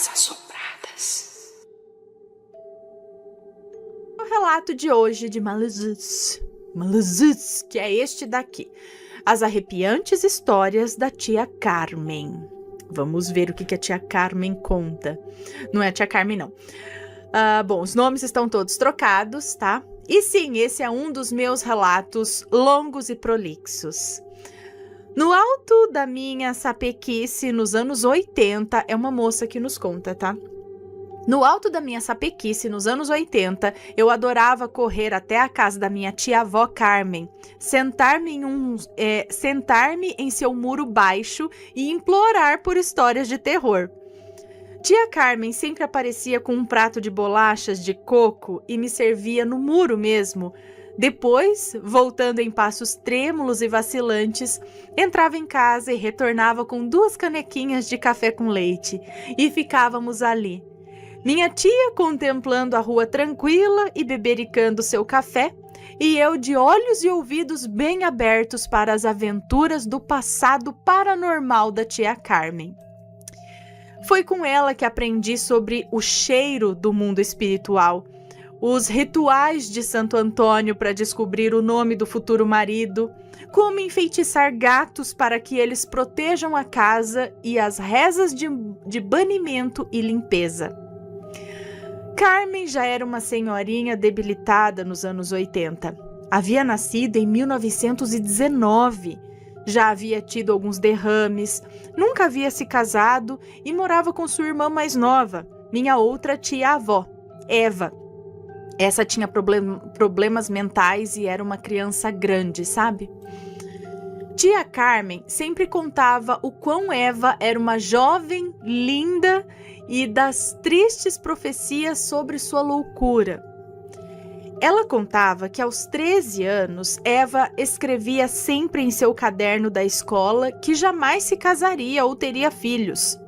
Lendas Assombradas. O relato de hoje de Malazuz, que é este daqui. As arrepiantes histórias da tia Carmen. Vamos ver o que a tia Carmen conta. Não é a tia Carmen, não. Bom, os nomes estão todos trocados, tá? E sim, esse é um dos meus relatos longos e prolixos. No alto da minha sapequice, nos anos 80, é uma moça que nos conta, tá? No alto da minha sapequice, nos anos 80, eu adorava correr até a casa da minha tia-avó Carmen, sentar-me em seu muro baixo e implorar por histórias de terror. Tia Carmen sempre aparecia com um prato de bolachas de coco e me servia no muro mesmo. Depois, voltando em passos trêmulos e vacilantes, entrava em casa e retornava com 2 canequinhas de café com leite, e ficávamos ali. Minha tia contemplando a rua tranquila e bebericando seu café, e eu de olhos e ouvidos bem abertos para as aventuras do passado paranormal da tia Carmen. Foi com ela que aprendi sobre o cheiro do mundo espiritual, os rituais de Santo Antônio para descobrir o nome do futuro marido, como enfeitiçar gatos para que eles protejam a casa e as rezas de banimento e limpeza. Carmen já era uma senhorinha debilitada nos anos 80. Havia nascido em 1919. Já havia tido alguns derrames, nunca havia se casado e morava com sua irmã mais nova, minha outra tia-avó, Eva. Essa tinha problemas mentais e era uma criança grande, sabe? Tia Carmen sempre contava o quão Eva era uma jovem, linda e das tristes profecias sobre sua loucura. Ela contava que aos 13 anos, Eva escrevia sempre em seu caderno da escola que jamais se casaria ou teria filhos.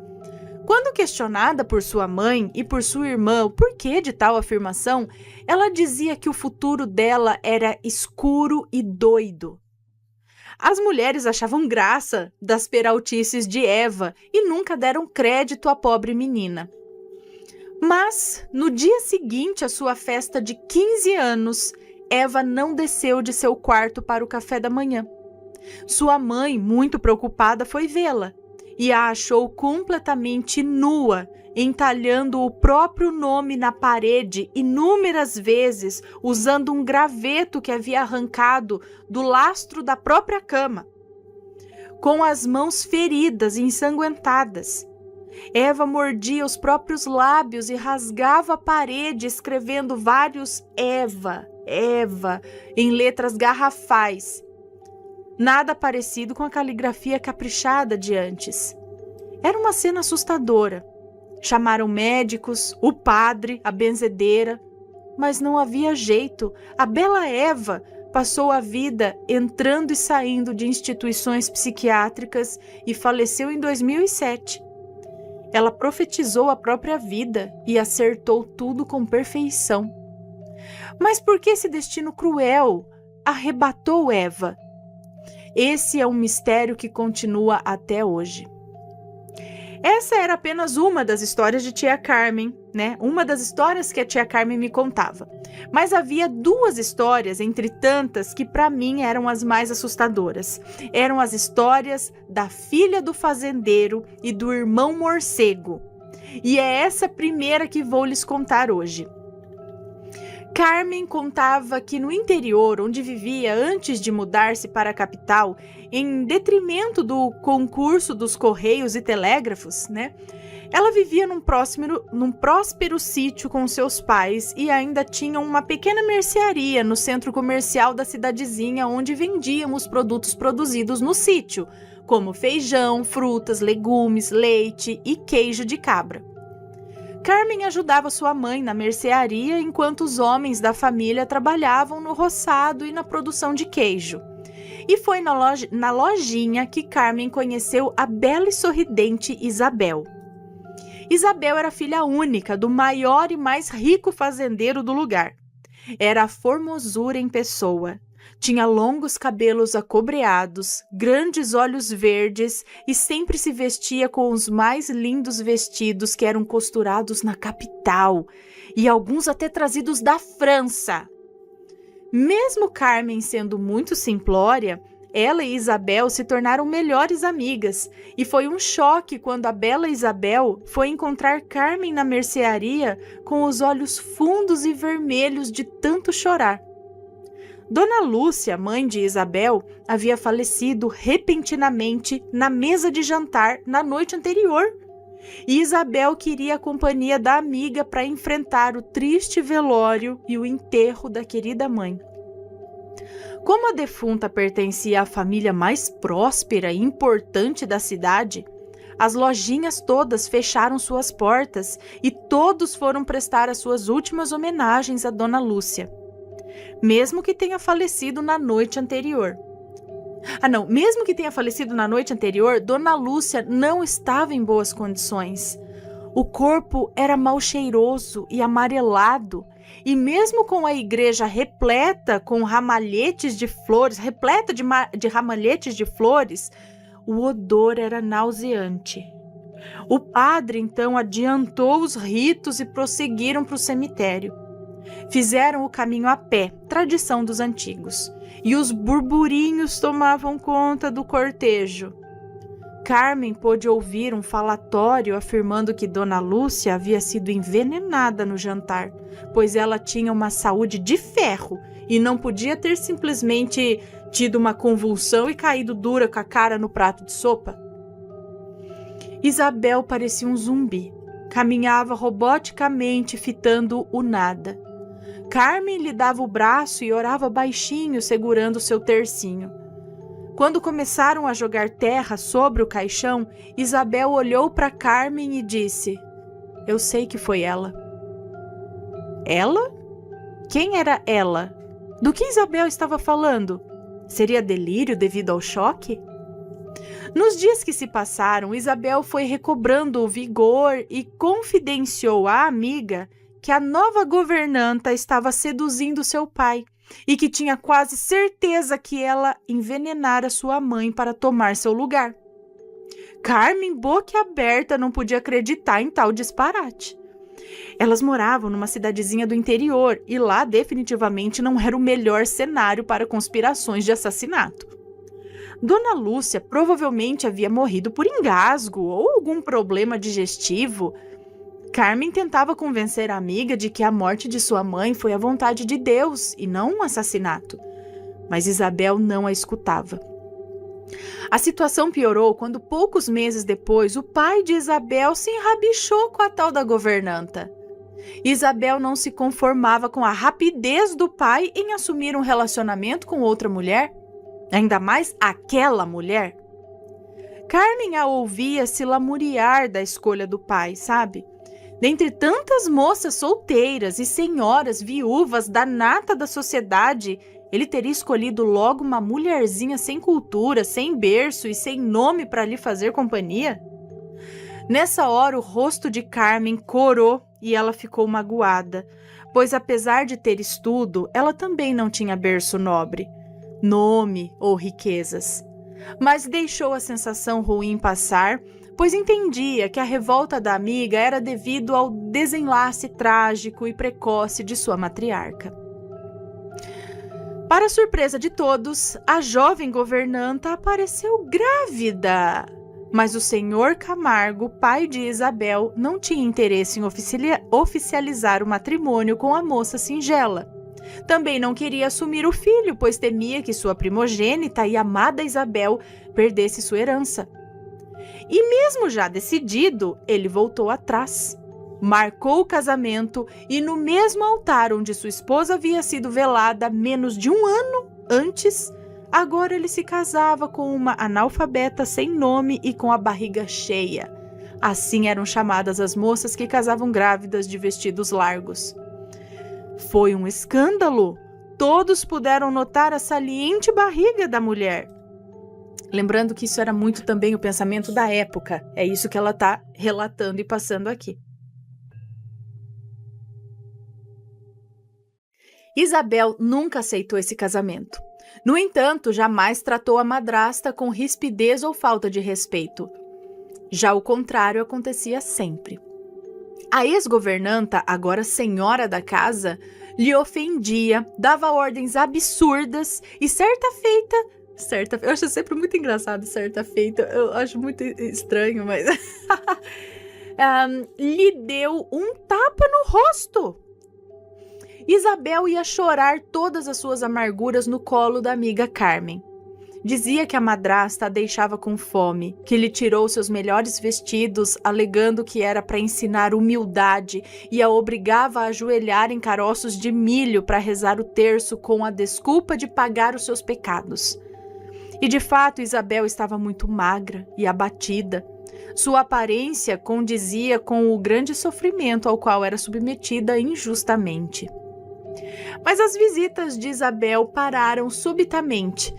Quando questionada por sua mãe e por sua irmã o porquê de tal afirmação, ela dizia que o futuro dela era escuro e doido. As mulheres achavam graça das peraltices de Eva e nunca deram crédito à pobre menina. Mas, no dia seguinte à sua festa de 15 anos, Eva não desceu de seu quarto para o café da manhã. Sua mãe, muito preocupada, foi vê-la e a achou completamente nua, entalhando o próprio nome na parede inúmeras vezes, usando um graveto que havia arrancado do lastro da própria cama. Com as mãos feridas e ensanguentadas, Eva mordia os próprios lábios e rasgava a parede, escrevendo vários Eva, Eva, em letras garrafais. Nada parecido com a caligrafia caprichada de antes. Era uma cena assustadora. Chamaram médicos, o padre, a benzedeira, mas não havia jeito. A bela Eva passou a vida entrando e saindo de instituições psiquiátricas e faleceu em 2007. Ela profetizou a própria vida e acertou tudo com perfeição. Mas por que esse destino cruel arrebatou Eva? Esse é um mistério que continua até hoje. Essa era apenas uma das histórias de tia Carmen, né? Uma das histórias que a tia Carmen me contava. Mas havia 2 histórias, entre tantas, que para mim eram as mais assustadoras. Eram as histórias da filha do fazendeiro e do irmão morcego. E é essa primeira que vou lhes contar hoje. Carmen contava que no interior, onde vivia antes de mudar-se para a capital, em detrimento do concurso dos correios e telégrafos, né? Ela vivia num próspero sítio com seus pais e ainda tinha uma pequena mercearia no centro comercial da cidadezinha onde vendiam os produtos produzidos no sítio, como feijão, frutas, legumes, leite e queijo de cabra. Carmen ajudava sua mãe na mercearia enquanto os homens da família trabalhavam no roçado e na produção de queijo. E foi na lojinha que Carmen conheceu a bela e sorridente Isabel. Isabel era filha única do maior e mais rico fazendeiro do lugar. Era a formosura em pessoa. Tinha longos cabelos acobreados, grandes olhos verdes e sempre se vestia com os mais lindos vestidos que eram costurados na capital e alguns até trazidos da França. Mesmo Carmen sendo muito simplória, ela e Isabel se tornaram melhores amigas e foi um choque quando a bela Isabel foi encontrar Carmen na mercearia com os olhos fundos e vermelhos de tanto chorar. Dona Lúcia, mãe de Isabel, havia falecido repentinamente na mesa de jantar na noite anterior. E Isabel queria a companhia da amiga para enfrentar o triste velório e o enterro da querida mãe. Como a defunta pertencia à família mais próspera e importante da cidade, as lojinhas todas fecharam suas portas e todos foram prestar as suas últimas homenagens a Dona Lúcia. Mesmo que tenha falecido na noite anterior. Mesmo que tenha falecido na noite anterior, Dona Lúcia não estava em boas condições. O corpo era mal cheiroso e amarelado, e mesmo com a igreja repleta com ramalhetes de flores, de ramalhetes de flores, o odor era nauseante. O padre então adiantou os ritos e prosseguiram para o cemitério. Fizeram o caminho a pé, tradição dos antigos, e os burburinhos tomavam conta do cortejo. Carmen pôde ouvir um falatório afirmando que Dona Lúcia havia sido envenenada no jantar, pois ela tinha uma saúde de ferro e não podia ter simplesmente tido uma convulsão e caído dura com a cara no prato de sopa. Isabel parecia um zumbi, caminhava roboticamente fitando o nada. Carmen lhe dava o braço e orava baixinho, segurando seu tercinho. Quando começaram a jogar terra sobre o caixão, Isabel olhou para Carmen e disse: "Eu sei que foi ela." Ela? Quem era ela? Do que Isabel estava falando? Seria delírio devido ao choque? Nos dias que se passaram, Isabel foi recobrando o vigor e confidenciou à amiga que a nova governanta estava seduzindo seu pai e que tinha quase certeza que ela envenenara sua mãe para tomar seu lugar. Carmen, boquiaberta, não podia acreditar em tal disparate. Elas moravam numa cidadezinha do interior e lá definitivamente não era o melhor cenário para conspirações de assassinato. Dona Lúcia provavelmente havia morrido por engasgo ou algum problema digestivo. Carmen tentava convencer a amiga de que a morte de sua mãe foi a vontade de Deus e não um assassinato. Mas Isabel não a escutava. A situação piorou quando, poucos meses depois, o pai de Isabel se enrabichou com a tal da governanta. Isabel não se conformava com a rapidez do pai em assumir um relacionamento com outra mulher, ainda mais aquela mulher. Carmen a ouvia se lamuriar da escolha do pai, sabe? Dentre tantas moças solteiras e senhoras viúvas da nata da sociedade, ele teria escolhido logo uma mulherzinha sem cultura, sem berço e sem nome para lhe fazer companhia? Nessa hora, o rosto de Carmen corou e ela ficou magoada, pois apesar de ter estudo, ela também não tinha berço nobre, nome ou riquezas. Mas deixou a sensação ruim passar, pois entendia que a revolta da amiga era devido ao desenlace trágico e precoce de sua matriarca. Para surpresa de todos, a jovem governanta apareceu grávida. Mas o senhor Camargo, pai de Isabel, não tinha interesse em oficializar o matrimônio com a moça singela. Também não queria assumir o filho, pois temia que sua primogênita e amada Isabel perdesse sua herança. E mesmo já decidido, ele voltou atrás. Marcou o casamento e no mesmo altar onde sua esposa havia sido velada menos de um ano antes, agora ele se casava com uma analfabeta sem nome e com a barriga cheia. Assim eram chamadas as moças que casavam grávidas de vestidos largos. Foi um escândalo. Todos puderam notar a saliente barriga da mulher. Lembrando que isso era muito também o pensamento da época. É isso que ela está relatando e passando aqui. Isabel nunca aceitou esse casamento. No entanto, jamais tratou a madrasta com rispidez ou falta de respeito. Já o contrário acontecia sempre. A ex-governanta, agora senhora da casa, lhe ofendia, dava ordens absurdas e eu acho sempre muito engraçado certa feita, eu acho muito estranho, mas lhe deu um tapa no rosto. Isabel ia chorar todas as suas amarguras no colo da amiga Carmen. Dizia que a madrasta a deixava com fome, que lhe tirou seus melhores vestidos, alegando que era para ensinar humildade e a obrigava a ajoelhar em caroços de milho para rezar o terço com a desculpa de pagar os seus pecados. E de fato Isabel estava muito magra e abatida. Sua aparência condizia com o grande sofrimento ao qual era submetida injustamente. Mas as visitas de Isabel pararam subitamente.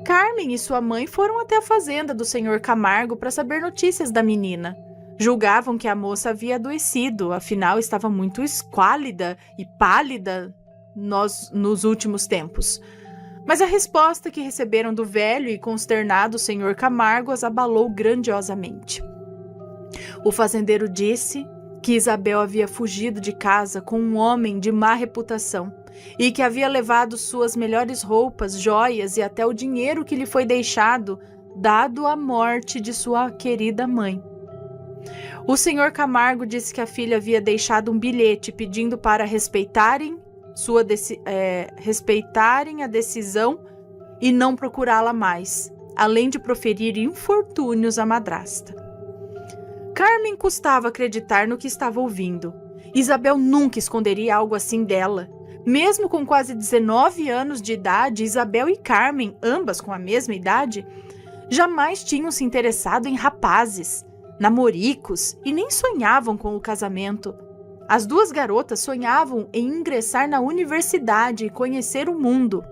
Carmen e sua mãe foram até a fazenda do Sr. Camargo para saber notícias da menina. Julgavam que a moça havia adoecido, afinal estava muito esquálida e pálida nos últimos tempos. Mas a resposta que receberam do velho e consternado Sr. Camargo as abalou grandiosamente. O fazendeiro disse que Isabel havia fugido de casa com um homem de má reputação e que havia levado suas melhores roupas, joias e até o dinheiro que lhe foi deixado, dado a morte de sua querida mãe. O Sr. Camargo disse que a filha havia deixado um bilhete pedindo para respeitarem a decisão e não procurá-la mais, além de proferir infortúnios à madrasta. Carmen custava acreditar no que estava ouvindo. Isabel nunca esconderia algo assim dela. Mesmo com quase 19 anos de idade, Isabel e Carmen, ambas com a mesma idade, jamais tinham se interessado em rapazes, namoricos e nem sonhavam com o casamento. As duas garotas sonhavam em ingressar na universidade e conhecer o mundo.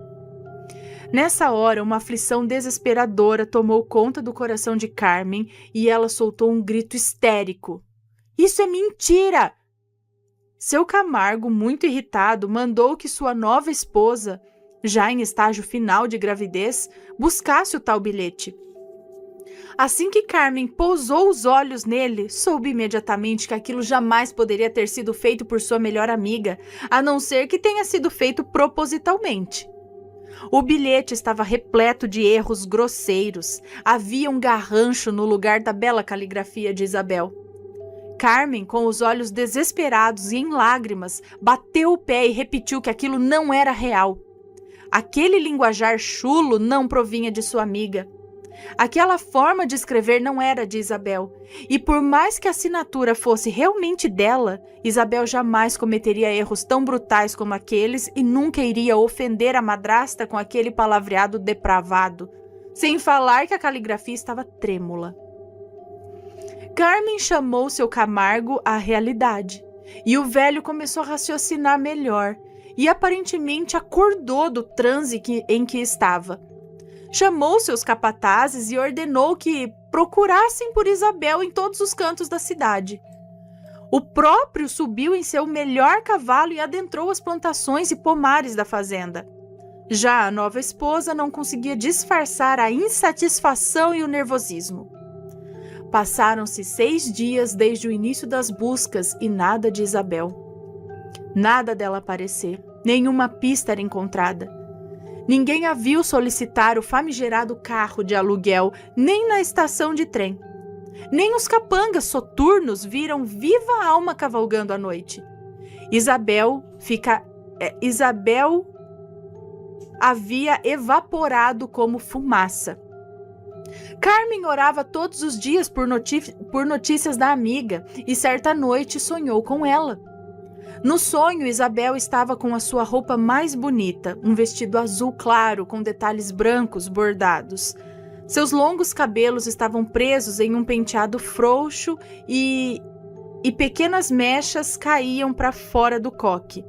Nessa hora, uma aflição desesperadora tomou conta do coração de Carmen e ela soltou um grito histérico. Isso é mentira! Seu Camargo, muito irritado, mandou que sua nova esposa, já em estágio final de gravidez, buscasse o tal bilhete. Assim que Carmen pousou os olhos nele, soube imediatamente que aquilo jamais poderia ter sido feito por sua melhor amiga, a não ser que tenha sido feito propositalmente. O bilhete estava repleto de erros grosseiros. Havia um garrancho no lugar da bela caligrafia de Isabel. Carmen, com os olhos desesperados e em lágrimas, bateu o pé e repetiu que aquilo não era real. Aquele linguajar chulo não provinha de sua amiga. Aquela forma de escrever não era de Isabel, e por mais que a assinatura fosse realmente dela, Isabel jamais cometeria erros tão brutais como aqueles e nunca iria ofender a madrasta com aquele palavreado depravado, sem falar que a caligrafia estava trêmula. Carmen chamou seu Camargo à realidade, e o velho começou a raciocinar melhor, e aparentemente acordou do transe em que estava. Chamou seus capatazes e ordenou que procurassem por Isabel em todos os cantos da cidade. O próprio subiu em seu melhor cavalo e adentrou as plantações e pomares da fazenda. Já a nova esposa não conseguia disfarçar a insatisfação e o nervosismo. Passaram-se 6 dias desde o início das buscas e nada de Isabel. Nada dela aparecer, nenhuma pista era encontrada. Ninguém a viu solicitar o famigerado carro de aluguel, nem na estação de trem. Nem os capangas soturnos viram viva a alma cavalgando à noite. Isabel havia evaporado como fumaça. Carmen orava todos os dias por notícias da amiga e certa noite sonhou com ela. No sonho, Isabel estava com a sua roupa mais bonita, um vestido azul claro com detalhes brancos bordados. Seus longos cabelos estavam presos em um penteado frouxo e pequenas mechas caíam para fora do coque.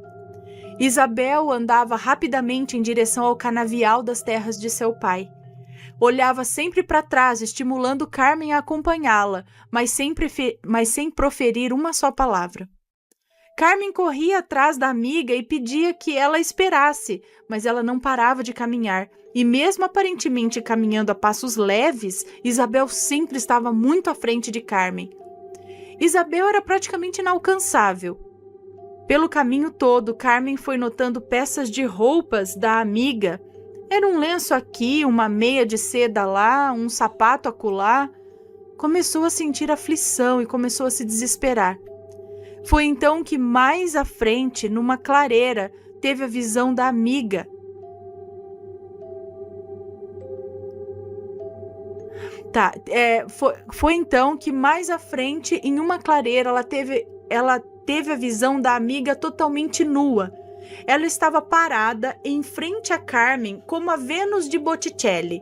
Isabel andava rapidamente em direção ao canavial das terras de seu pai. Olhava sempre para trás, estimulando Carmen a acompanhá-la, mas sem proferir uma só palavra. Carmen corria atrás da amiga e pedia que ela esperasse, mas ela não parava de caminhar. E mesmo aparentemente caminhando a passos leves, Isabel sempre estava muito à frente de Carmen. Isabel era praticamente inalcançável. Pelo caminho todo, Carmen foi notando peças de roupas da amiga. Era um lenço aqui, uma meia de seda lá, um sapato acolá. Começou a sentir aflição e começou a se desesperar. Foi então que mais à frente, numa clareira, teve a visão da amiga. Foi então que mais à frente, em uma clareira, ela teve a visão da amiga totalmente nua. Ela estava parada em frente a Carmen como a Vênus de Botticelli.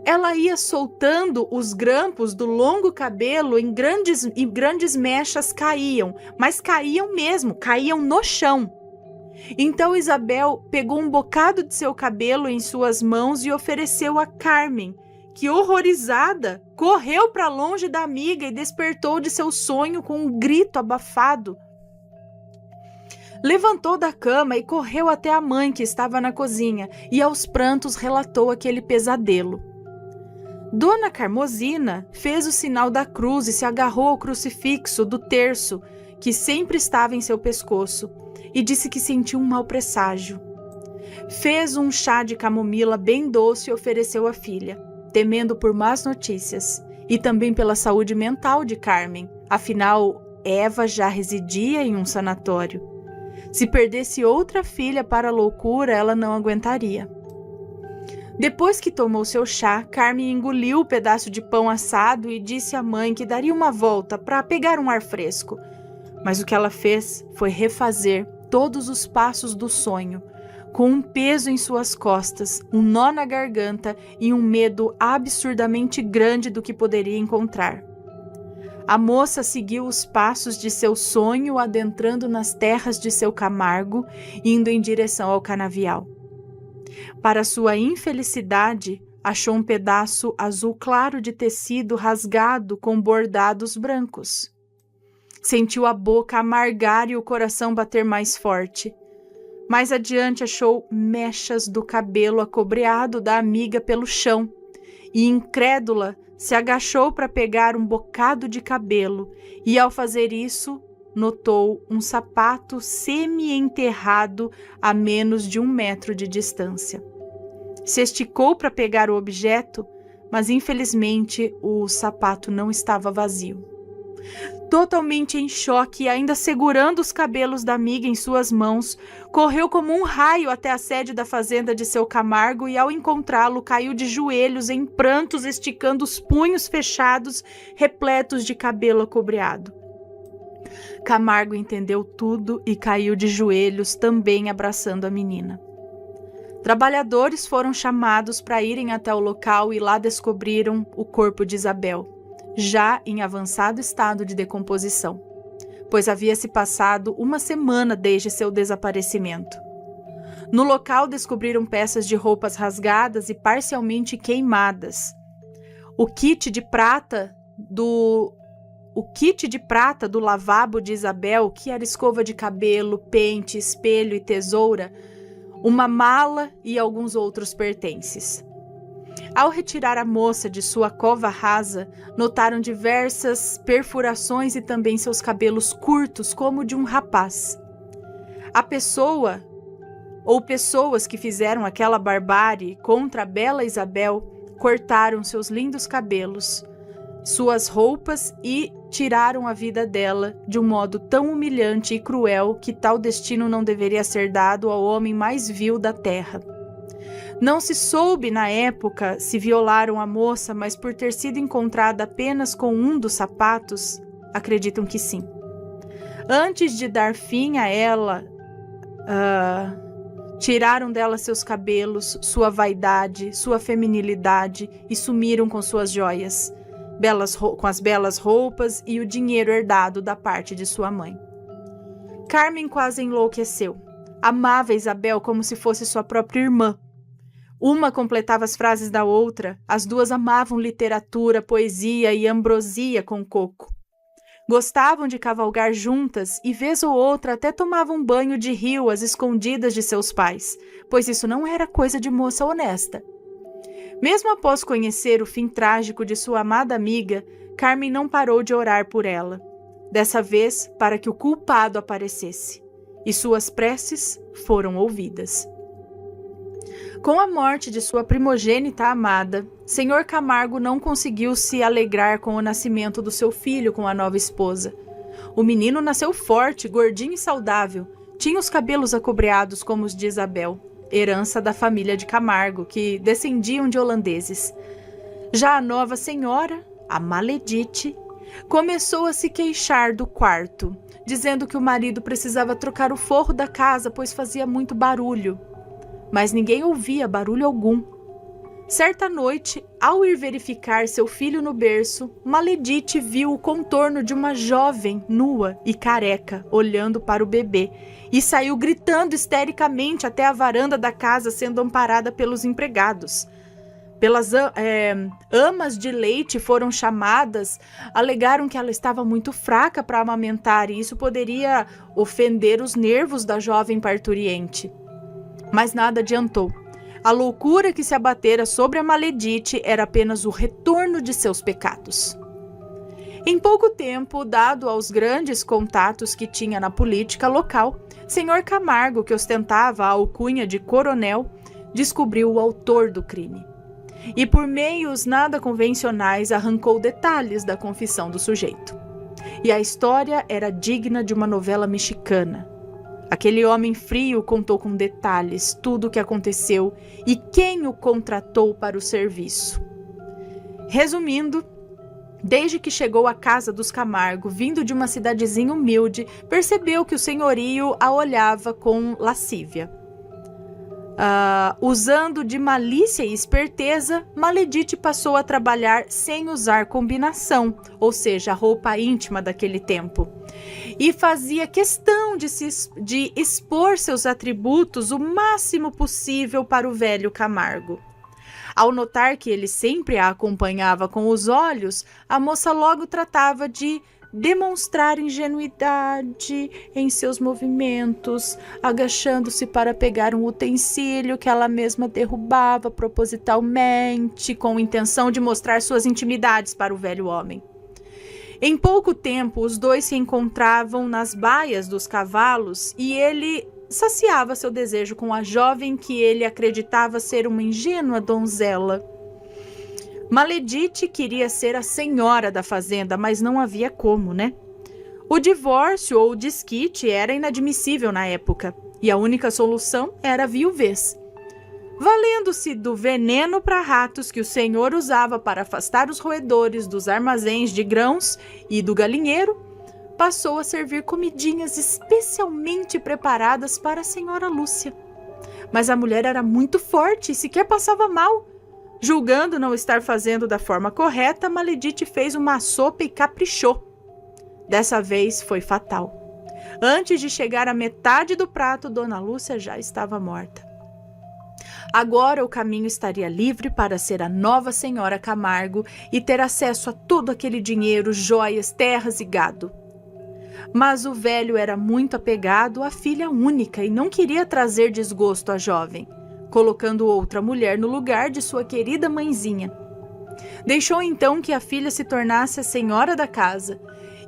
Ela ia soltando os grampos do longo cabelo em grandes mechas caíam, mas caíam mesmo, caíam no chão. Então Isabel pegou um bocado de seu cabelo em suas mãos e ofereceu a Carmen, que, horrorizada, correu para longe da amiga e despertou de seu sonho com um grito abafado. Levantou da cama e correu até a mãe, que estava na cozinha, e aos prantos relatou aquele pesadelo. Dona Carmosina fez o sinal da cruz e se agarrou ao crucifixo do terço, que sempre estava em seu pescoço, e disse que sentiu um mau presságio. Fez um chá de camomila bem doce e ofereceu à filha, temendo por más notícias, e também pela saúde mental de Carmen, afinal, Eva já residia em um sanatório. Se perdesse outra filha para a loucura, ela não aguentaria. Depois que tomou seu chá, Carmen engoliu o pedaço de pão assado e disse à mãe que daria uma volta para pegar um ar fresco. Mas o que ela fez foi refazer todos os passos do sonho, com um peso em suas costas, um nó na garganta e um medo absurdamente grande do que poderia encontrar. A moça seguiu os passos de seu sonho, adentrando nas terras de seu Camargo, indo em direção ao canavial. Para sua infelicidade, achou um pedaço azul claro de tecido rasgado com bordados brancos. Sentiu a boca amargar e o coração bater mais forte. Mais adiante achou mechas do cabelo acobreado da amiga pelo chão e, incrédula, se agachou para pegar um bocado de cabelo e, ao fazer isso, notou um sapato semi-enterrado a menos de 1 metro de distância. Se esticou para pegar o objeto, mas infelizmente o sapato não estava vazio. Totalmente em choque e ainda segurando os cabelos da amiga em suas mãos, correu como um raio até a sede da fazenda de seu Camargo e, ao encontrá-lo, caiu de joelhos em prantos, esticando os punhos fechados, repletos de cabelo acobreado. Camargo entendeu tudo e caiu de joelhos, também abraçando a menina. Trabalhadores foram chamados para irem até o local e lá descobriram o corpo de Isabel, já em avançado estado de decomposição, pois havia se passado 1 semana desde seu desaparecimento. No local descobriram peças de roupas rasgadas e parcialmente queimadas. O kit de prata do lavabo de Isabel, que era escova de cabelo, pente, espelho e tesoura, uma mala e alguns outros pertences. Ao retirar a moça de sua cova rasa, notaram diversas perfurações e também seus cabelos curtos como de um rapaz. A pessoa ou pessoas que fizeram aquela barbárie contra a bela Isabel cortaram seus lindos cabelos, suas roupas e tiraram a vida dela de um modo tão humilhante e cruel que tal destino não deveria ser dado ao homem mais vil da terra. Não se soube na época se violaram a moça, mas por ter sido encontrada apenas com um dos sapatos, acreditam que sim. Antes de dar fim a ela, tiraram dela seus cabelos, sua vaidade, sua feminilidade e sumiram com suas joias, com as belas roupas e o dinheiro herdado da parte de sua mãe. Carmen quase enlouqueceu. Amava Isabel como se fosse sua própria irmã. Uma completava as frases da outra, as duas amavam literatura, poesia e ambrosia com coco. Gostavam de cavalgar juntas e, vez ou outra, até tomavam banho de rio às escondidas de seus pais, pois isso não era coisa de moça honesta. Mesmo após conhecer o fim trágico de sua amada amiga, Carmen não parou de orar por ela, dessa vez para que o culpado aparecesse, e suas preces foram ouvidas. Com a morte de sua primogênita amada, Senhor Camargo não conseguiu se alegrar com o nascimento do seu filho com a nova esposa. O menino nasceu forte, gordinho e saudável, tinha os cabelos acobreados como os de Isabel, herança da família de Camargo, que descendiam de holandeses. Já a nova senhora, a Maledite, começou a se queixar do quarto, dizendo que o marido precisava trocar o forro da casa, pois fazia muito barulho. Mas ninguém ouvia barulho algum. Certa noite, ao ir verificar seu filho no berço, Maledite viu o contorno de uma jovem nua e careca olhando para o bebê e saiu gritando histericamente até a varanda da casa, sendo amparada pelos empregados. Pelas amas de leite foram chamadas, alegaram que ela estava muito fraca para amamentar e isso poderia ofender os nervos da jovem parturiente. Mas nada adiantou. A loucura que se abatera sobre a Maledite era apenas o retorno de seus pecados. Em pouco tempo, dado aos grandes contatos que tinha na política local, Senhor Camargo, que ostentava a alcunha de coronel, descobriu o autor do crime. E por meios nada convencionais arrancou detalhes da confissão do sujeito. E a história era digna de uma novela mexicana. Aquele homem frio contou com detalhes tudo o que aconteceu e quem o contratou para o serviço. Resumindo, desde que chegou à casa dos Camargo, vindo de uma cidadezinha humilde, percebeu que o senhorio a olhava com lascívia. Usando de malícia e esperteza, Maledite passou a trabalhar sem usar combinação, ou seja, a roupa íntima daquele tempo. E fazia questão de expor seus atributos o máximo possível para o velho Camargo. Ao notar que ele sempre a acompanhava com os olhos, a moça logo tratava de demonstrar ingenuidade em seus movimentos, agachando-se para pegar um utensílio que ela mesma derrubava propositalmente, com intenção de mostrar suas intimidades para o velho homem. Em pouco tempo, os dois se encontravam nas baias dos cavalos e ele saciava seu desejo com a jovem que ele acreditava ser uma ingênua donzela. Maledite queria ser a senhora da fazenda, mas não havia como, né? O divórcio ou o desquite era inadmissível na época, e a única solução era a viuvez. Valendo-se do veneno para ratos que o senhor usava para afastar os roedores dos armazéns de grãos e do galinheiro, passou a servir comidinhas especialmente preparadas para a senhora Lúcia. Mas a mulher era muito forte e sequer passava mal. Julgando não estar fazendo da forma correta, Maledite fez uma sopa e caprichou. Dessa vez foi fatal. Antes de chegar à metade do prato, Dona Lúcia já estava morta. Agora o caminho estaria livre para ser a nova senhora Camargo e ter acesso a todo aquele dinheiro, joias, terras e gado. Mas o velho era muito apegado à filha única e não queria trazer desgosto à jovem, colocando outra mulher no lugar de sua querida mãezinha. Deixou então que a filha se tornasse a senhora da casa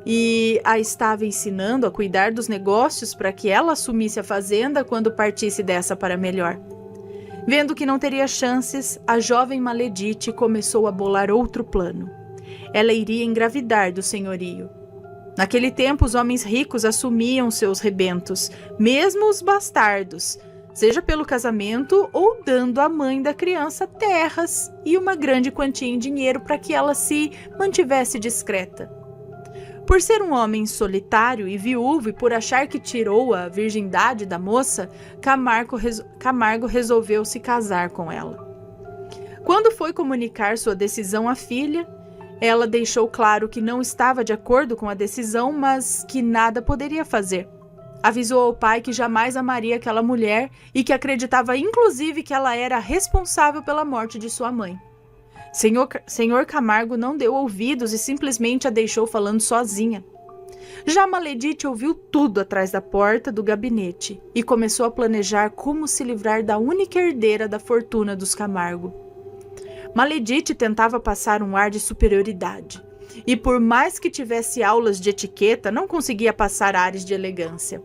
e a estava ensinando a cuidar dos negócios para que ela assumisse a fazenda quando partisse dessa para melhor. Vendo que não teria chances, a jovem Maledite começou a bolar outro plano. Ela iria engravidar do senhorio. Naquele tempo, os homens ricos assumiam seus rebentos, mesmo os bastardos, seja pelo casamento ou dando à mãe da criança terras e uma grande quantia em dinheiro para que ela se mantivesse discreta. Por ser um homem solitário e viúvo e por achar que tirou a virgindade da moça, Camargo resolveu se casar com ela. Quando foi comunicar sua decisão à filha, ela deixou claro que não estava de acordo com a decisão, mas que nada poderia fazer. Avisou ao pai que jamais amaria aquela mulher e que acreditava inclusive que ela era responsável pela morte de sua mãe. Senhor Camargo não deu ouvidos e simplesmente a deixou falando sozinha. Já Maledite ouviu tudo atrás da porta do gabinete e começou a planejar como se livrar da única herdeira da fortuna dos Camargo. Maledite tentava passar um ar de superioridade e, por mais que tivesse aulas de etiqueta, não conseguia passar ares de elegância.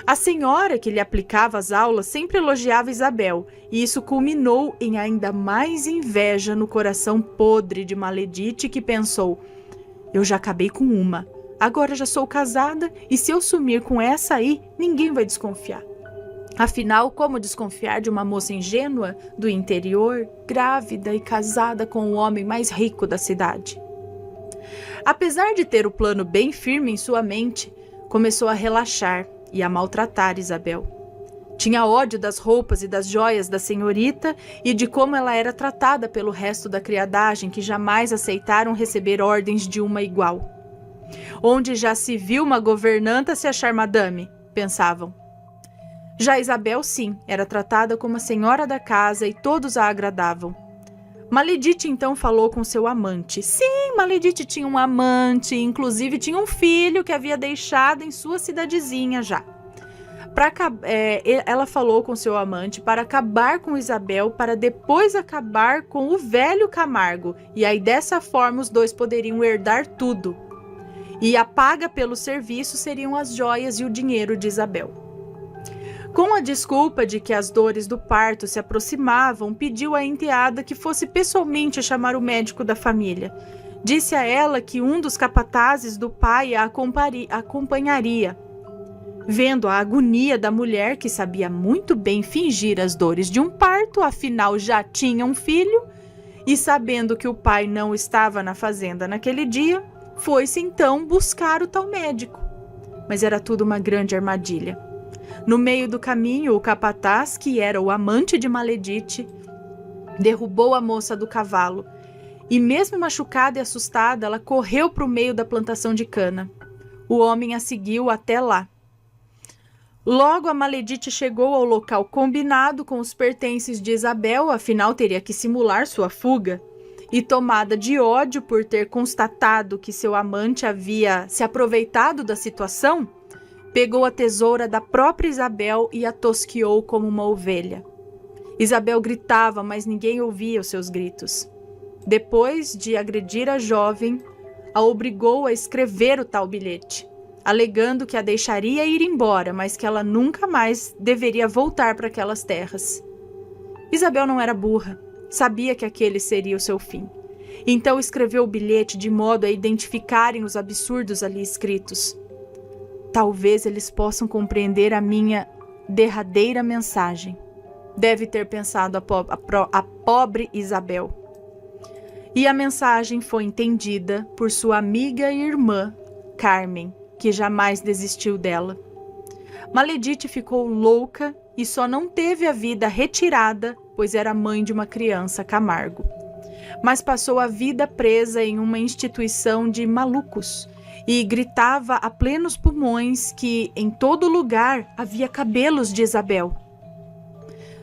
A senhora que lhe aplicava as aulas sempre elogiava Isabel, e isso culminou em ainda mais inveja no coração podre de Maledite, que pensou: eu já acabei com uma, agora já sou casada, e se eu sumir com essa aí, ninguém vai desconfiar. Afinal, como desconfiar de uma moça ingênua do interior, grávida e casada com o homem mais rico da cidade? Apesar de ter o plano bem firme em sua mente, começou a relaxar e a maltratar Isabel. Tinha ódio das roupas e das joias da senhorita e de como ela era tratada pelo resto da criadagem, que jamais aceitaram receber ordens de uma igual. Onde já se viu uma governanta se achar madame, pensavam. Já Isabel, sim, era tratada como a senhora da casa e todos a agradavam. Maledite então falou com seu amante. Sim, Maledite tinha um amante, inclusive tinha um filho que havia deixado em sua cidadezinha já. Ela falou com seu amante para acabar com Isabel, para depois acabar com o velho Camargo, e aí dessa forma os dois poderiam herdar tudo. E a paga pelo serviço seriam as joias e o dinheiro de Isabel. Com a desculpa de que as dores do parto se aproximavam, pediu à enteada que fosse pessoalmente chamar o médico da família. Disse a ela que um dos capatazes do pai a acompanharia. Vendo a agonia da mulher, que sabia muito bem fingir as dores de um parto, afinal já tinha um filho, e sabendo que o pai não estava na fazenda naquele dia, foi-se então buscar o tal médico. Mas era tudo uma grande armadilha. No meio do caminho, o capataz, que era o amante de Maledite, derrubou a moça do cavalo e, mesmo machucada e assustada, ela correu para o meio da plantação de cana. O homem a seguiu até lá. Logo, a Maledite chegou ao local combinado com os pertences de Isabel, afinal teria que simular sua fuga, e tomada de ódio por ter constatado que seu amante havia se aproveitado da situação, pegou a tesoura da própria Isabel e a tosquiou como uma ovelha. Isabel gritava, mas ninguém ouvia os seus gritos. Depois de agredir a jovem, a obrigou a escrever o tal bilhete, alegando que a deixaria ir embora, mas que ela nunca mais deveria voltar para aquelas terras. Isabel não era burra, sabia que aquele seria o seu fim. Então escreveu o bilhete de modo a identificarem os absurdos ali escritos. Talvez eles possam compreender a minha derradeira mensagem. Deve ter pensado a pobre Isabel. E a mensagem foi entendida por sua amiga e irmã, Carmen, que jamais desistiu dela. Maledite ficou louca e só não teve a vida retirada, pois era mãe de uma criança Camargo. Mas passou a vida presa em uma instituição de malucos, e gritava a plenos pulmões que em todo lugar havia cabelos de Isabel.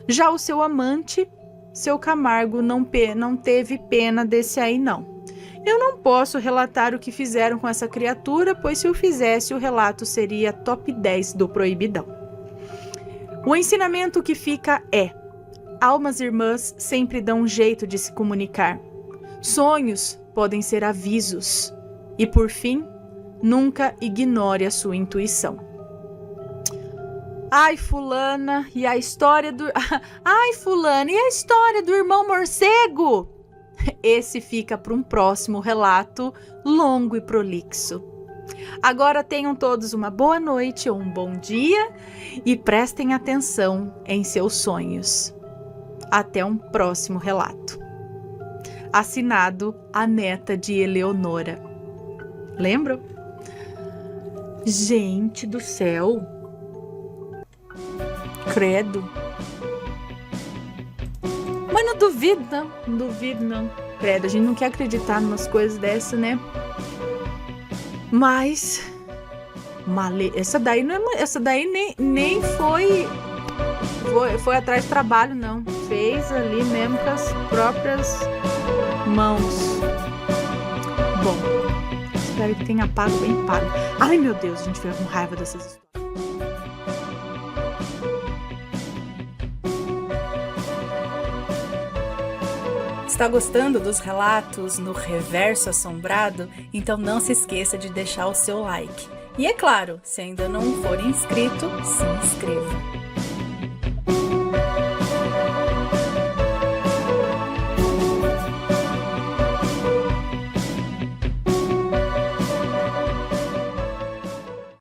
Já o seu amante, seu Camargo, não teve pena desse aí não. Eu não posso relatar o que fizeram com essa criatura, pois se eu fizesse o relato seria top 10 do Proibidão. O ensinamento que fica é: almas irmãs sempre dão um jeito de se comunicar. Sonhos podem ser avisos. E por fim, nunca ignore a sua intuição. Ai, fulana, e a história do... Ai, fulana, e a história do irmão morcego? Esse fica para um próximo relato longo e prolixo. Agora tenham todos uma boa noite ou um bom dia e prestem atenção em seus sonhos. Até um próximo relato. Assinado a neta de Eleonora. Lembram? Gente do céu. Credo. Mas não duvido, não. Não duvido, não. Credo, a gente não quer acreditar em umas coisas dessas, né? Mas... essa daí, não é, essa daí nem foi atrás de trabalho, não. Fez ali mesmo com as próprias mãos. Bom, espero que tenha pago bem pago. Ai, meu Deus, a gente fica com raiva dessas histórias. Está gostando dos relatos no Reverso Assombrado? Então não se esqueça de deixar o seu like. E é claro, se ainda não for inscrito, se inscreva.